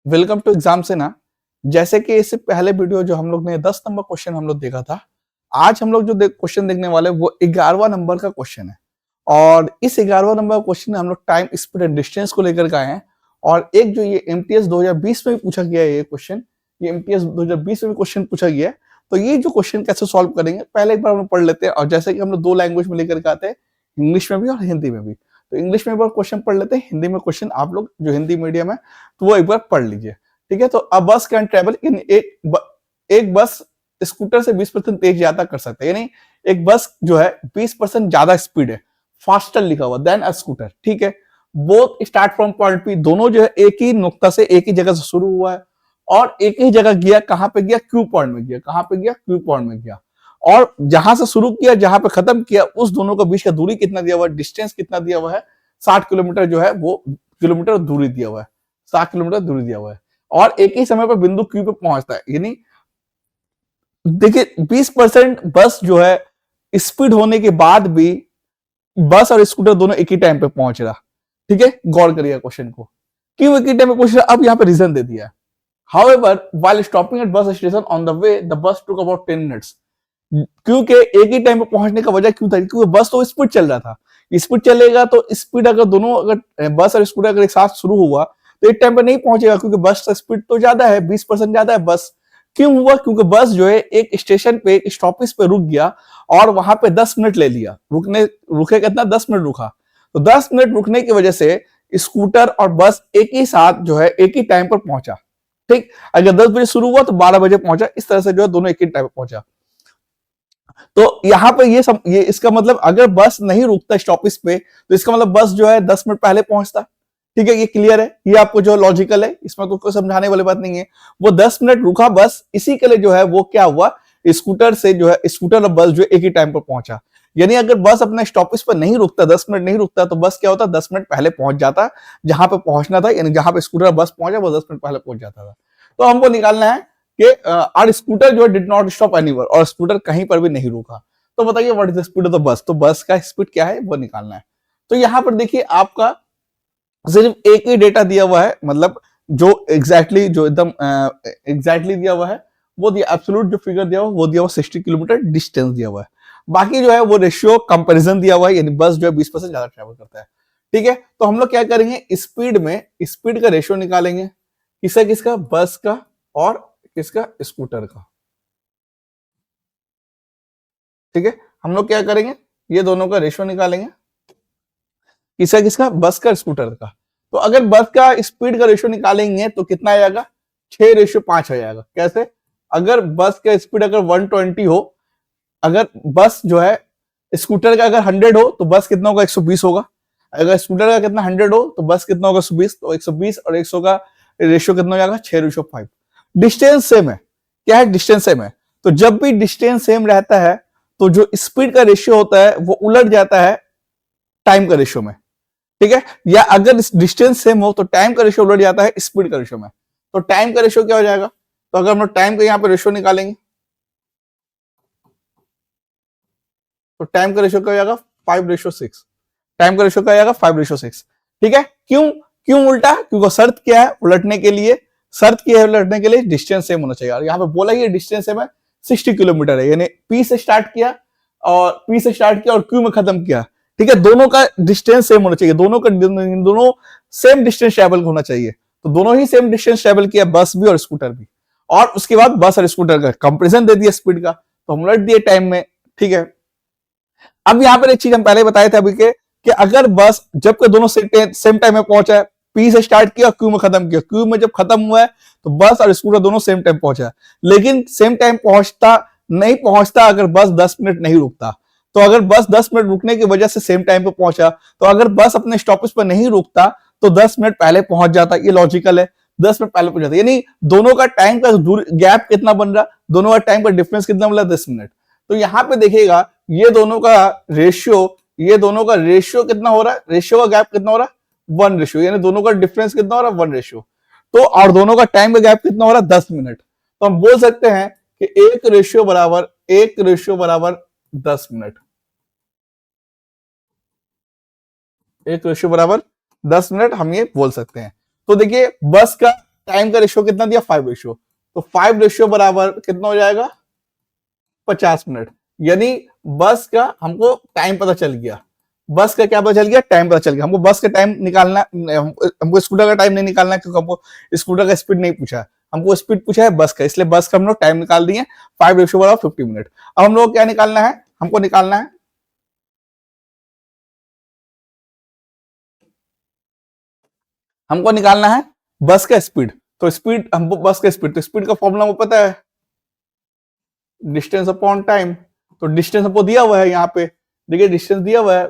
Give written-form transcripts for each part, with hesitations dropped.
Welcome to exam से ना। जैसे कि इससे पहले वीडियो जो हम लोग ने 10 नंबर क्वेश्चन हम लोग देखा था, आज हम लोग जो क्वेश्चन देखने वाले हैं वो 11वां नंबर का क्वेश्चन है। और इस 11वां नंबर का क्वेश्चन में हम लोग टाइम, स्पीड एंड डिस्टेंस को लेकर के आए हैं। और एक जो ये एमटीएस 2020 में भी पूछा गया है ये क्वेश्चन, ये एमटीएस 2020 में भी क्वेश्चन पूछा गया है। तो ये जो क्वेश्चन कैसे सॉल्व करेंगे पहले एक बार हम लोग पढ़ लेते हैं। और जैसे कि हम लोग 2 लैंग्वेज में लेकर के आते हैं, इंग्लिश में भी और हिंदी में भी। तो इंग्लिश में एक बार क्वेश्चन पढ़ लेते हैं, हिंदी में क्वेश्चन आप लोग जो हिंदी मीडियम है तो वो एक बार पढ़ लीजिए। ठीक है, तो अ बस कैन ट्रेवल इन एक बस स्कूटर से 20% तेज ज्यादा कर सकते हैं, यानी एक बस जो है 20% ज्यादा स्पीड है, फास्टर लिखा हुआ देन अ स्कूटर। ठीक है, both start from point P, दोनों जो है एक ही नुक्ता से एक ही जगह से शुरू हुआ है और एक ही जगह गया। कहां पे गया? क्यू पॉइंट में गया। कहां पे गया? क्यू पॉइंट में गया। और जहां से शुरू किया जहां पे खत्म किया उस दोनों के बीच का दूरी कितना दिया हुआ है, डिस्टेंस कितना दिया हुआ है? 60 किलोमीटर जो है वो किलोमीटर दूरी दिया हुआ है, 60 किलोमीटर दूरी दिया हुआ है। और एक ही समय पर बिंदु क्यू पे पहुंचता है। यानी देखिए 20% बस जो है स्पीड होने के बाद भी बस और स्कूटर दोनों एक ही टाइम पे पहुंच रहा। ठीक है, गौर करिए क्वेश्चन को, क्यों एक ही टाइम पे पहुंच रहा। अब यहाँ पे रीजन दे दिया है। However, while stopping at bus station on the way, the bus took about 10 minutes. क्योंकि एक ही टाइम पे पहुंचने का वजह क्यों था? क्योंकि बस तो स्पीड चल रहा था। स्पीड चलेगा तो स्पीड अगर दोनों, अगर बस और स्कूटर अगर एक साथ शुरू हुआ तो एक टाइम पे नहीं पहुंचेगा, क्योंकि बस का स्पीड तो ज्यादा है, 20% ज्यादा है बस। क्यों हुआ? क्योंकि बस जो है एक स्टेशन पे, एक स्टॉपेज पे रुक गया और वहां पे 10 मिनट ले लिया। रुके कितना? 10 मिनट रुका। तो 10 मिनट रुकने की वजह से स्कूटर और बस एक ही साथ जो है एक ही टाइम पर पहुंचा। ठीक, अगर 10 बजे शुरू हुआ तो 12 बजे पहुंचा। इस तरह से जो है दोनों एक ही टाइम पर पहुंचा। तो यहां पे ये इसका मतलब अगर बस नहीं रुकता स्टॉपेज पे तो इसका मतलब बस जो है 10 मिनट पहले पहुंचता। ठीक है, ये क्लियर है, ये आपको जो लॉजिकल है, इसमें तो कोई समझाने वाली बात नहीं है। वो 10 मिनट रुका बस, इसी के लिए जो है वो क्या हुआ, स्कूटर से जो है स्कूटर और बस जो है एक ही टाइम पर पहुंचा। यानी अगर बस अपने स्टॉपेज पर नहीं रुकता, 10 मिनट नहीं रुकता, तो बस क्या होता? 10 मिनट पहले पहुंच जाता जहां पे पहुंचना था। यानी जहां पे स्कूटर और बस पहुंचा वो 10 मिनट पहले पहुंच जाता था। तो हमको निकालना है कि और स्कूटर जो है डिड नॉट स्टॉप एनीवेयर, और स्कूटर कहीं पर भी नहीं रुका। तो बताइए what is the speed of the bus? तो बस का स्पीड क्या है वो निकालना है। तो यहां पर देखिए आपका सिर्फ एक ही डेटा दिया हुआ है, मतलब जो एग्जैक्टली जो एकदम एग्जैक्टली दिया हुआ है वो दिया, एब्सोल्यूट जो फिगर दिया हुआ वो दिया हुआ 60 किलोमीटर डिस्टेंस दिया हुआ है। बाकी जो है वो रेशियो कंपैरिजन दिया हुआ है, यानी बस जो है 20% ज्यादा ट्रेवल करता है। ठीक है, तो हम लोग क्या करेंगे, स्पीड में स्पीड का रेशियो निकालेंगे। किसका किसका? बस का और किसका? स्कूटर का। ठीक है, हम लोग क्या करेंगे, ये दोनों का रेशियो निकालेंगे। किसका किसका? बस का, स्कूटर का। तो अगर बस का स्पीड का रेशियो निकालेंगे तो कितना आ जाएगा? 6:5 आ जाएगा। कैसे? अगर बस का स्पीड अगर 120 हो, अगर बस जो है, स्कूटर का अगर 100 हो तो बस कितना होगा? 120 होगा। अगर स्कूटर का कितना 100 हो तो बस कितना होगा? 120। तो 120 और 100 का रेशियो कितना हो जाएगा? 6:5। डिस्टेंस सेम है। क्या है? डिस्टेंस सेम है। तो जब भी डिस्टेंस सेम रहता है तो जो स्पीड का रेशियो होता है वो उलट जाता है टाइम का रेशियो में। ठीक है, या अगर डिस्टेंस सेम हो तो टाइम का रेशियो उलट जाता है स्पीड का रेशियो में। तो टाइम का रेशियो क्या हो जाएगा? तो अगर हम लोग टाइम का यहाँ पे रेशियो निकालेंगे तो टाइम का रेशियो क्या हो जाएगा? 5:6। टाइम का रेशियो क्या हो जाएगा? 5:6। ठीक है, क्यों क्यों उल्टा? क्योंकि शर्त क्या है उलटने के लिए? शर्त क्या है उलटने के लिए? डिस्टेंस सेम होना चाहिए। और यहाँ पे बोला ही डिस्टेंस सेम है, 60 किलोमीटर है। यानी पी से स्टार्ट किया और क्यू में खत्म किया। ठीक है, दोनों का डिस्टेंस सेम होना चाहिए, दोनों सेम डिस्टेंस ट्रेवल होना चाहिए। तो दोनों ही सेम डिस्टेंस ट्रेवल किया, बस भी और स्कूटर भी। और उसके बाद बस और स्कूटर का कंपेरिजन दे दिया स्पीड का, तो हम उलट दिए टाइम में। ठीक है, अब यहां पर एक चीज हम पहले बताए थे अभी के, कि अगर बस जबकि दोनों सेम टाइम में पहुंचा है, पी से स्टार्ट किया क्यू में खत्म किया, क्यू में जब खत्म हुआ है तो बस और स्कूटर दोनों सेम टाइम पहुंचा है। लेकिन सेम टाइम नहीं पहुंचता अगर बस 10 मिनट नहीं रुकता। तो अगर बस 10 मिनट रुकने की वजह से सेम टाइम पे पहुंचा, तो अगर बस अपने स्टॉपेज पर नहीं रुकता तो 10 मिनट पहले पहुंच जाता। ये लॉजिकल है, 10 मिनट पहले पहुंच जाता। यानी दोनों का टाइम का गैप कितना बन रहा? दोनों का टाइम का डिफरेंस कितना बन रहा? 10 मिनट। तो यहां पे देखिएगा ये दोनों का रेशियो कितना हो रहा है? रेशियो का गैप कितना हो रहा है? 1 रेशियो। यानी दोनों का डिफरेंस कितना हो रहा है? 1 रेशियो। तो और दोनों का टाइम का गैप कितना हो रहा है? 10 मिनट। तो हम बोल सकते हैं कि एक रेशियो बराबर 10 मिनट। एक रेशियो बराबर 10 मिनट हम ये बोल सकते हैं। तो देखिए बस का टाइम का रेशियो कितना दिया, 5 रेशियो, तो 5 रेशियो बराबर कितना हो जाएगा, 50 मिनट। यानी बस का हमको टाइम पता चल गया, बस का क्या पता चल गया, टाइम पता चल गया। हमको बस का टाइम निकालना, हमको स्कूटर का टाइम नहीं निकालना है, क्योंकि हमको स्कूटर का स्पीड नहीं पूछा है, हमको स्पीड पूछा है बस का, इसलिए बस का हम लोग टाइम निकाल दिए 5 रेशियो बराबर 50 मिनट। अब हम लोग क्या निकालना है, हमको निकालना है बस का स्पीड। तो स्पीड, हमको बस का स्पीड, तो स्पीड का फॉर्मूला हमको पता है, डिस्टेंस अपॉन टाइम। तो डिस्टेंस हमको दिया हुआ है यहाँ पे, देखिए डिस्टेंस दिया हुआ है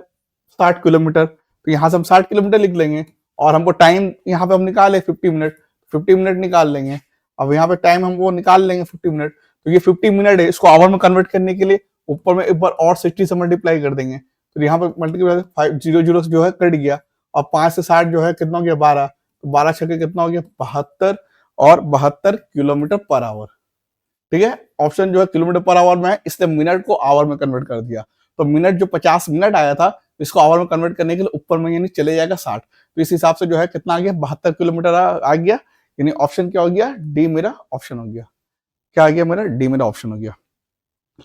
60 किलोमीटर, तो यहाँ से हम 60 किलोमीटर लिख लेंगे, और हमको टाइम यहाँ पे हम निकाले 50 मिनट, 50 मिनट निकाल लेंगे। अब यहाँ पे टाइम हमको निकाल लेंगे 50 मिनट, तो ये 50 मिनट है, इसको आवर में कन्वर्ट करने के लिए ऊपर में एक बार और 60 से मल्टीप्लाई कर देंगे, तो यहाँ पे मल्टीप्लाई 5 जीरो जीरो जो है कट गया, और 5 से 60 जो है कितना हो गया, 12, तो 12 छक्के कितना हो गया, 72, और 72 किलोमीटर पर आवर। ठीक है, ऑप्शन जो है किलोमीटर पर आवर में है, इसलिए मिनट को आवर में कन्वर्ट कर दिया। तो मिनट जो 50 मिनट आया था, इसको आवर में कन्वर्ट करने के लिए ऊपर में यानी चले जाएगा 60, तो इस हिसाब से जो है कितना आ गया, 72 किलोमीटर आ गया। यानी ऑप्शन क्या हो गया, डी मेरा ऑप्शन हो गया। क्या आ गया मेरा, डी मेरा ऑप्शन हो गया।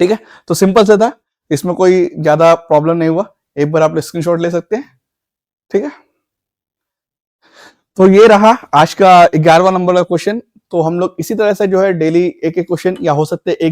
ठीक है, तो सिंपल से था, इसमें कोई ज्यादा प्रॉब्लम नहीं हुआ, एक बार आप स्क्रीनशॉट ले सकते हैं। ठीक है, तो ये रहा आज का 11वां नंबर का क्वेश्चन। तो हम लोग इसी तरह से जो है डेली एक एक क्वेश्चन, या हो सकते हैं एक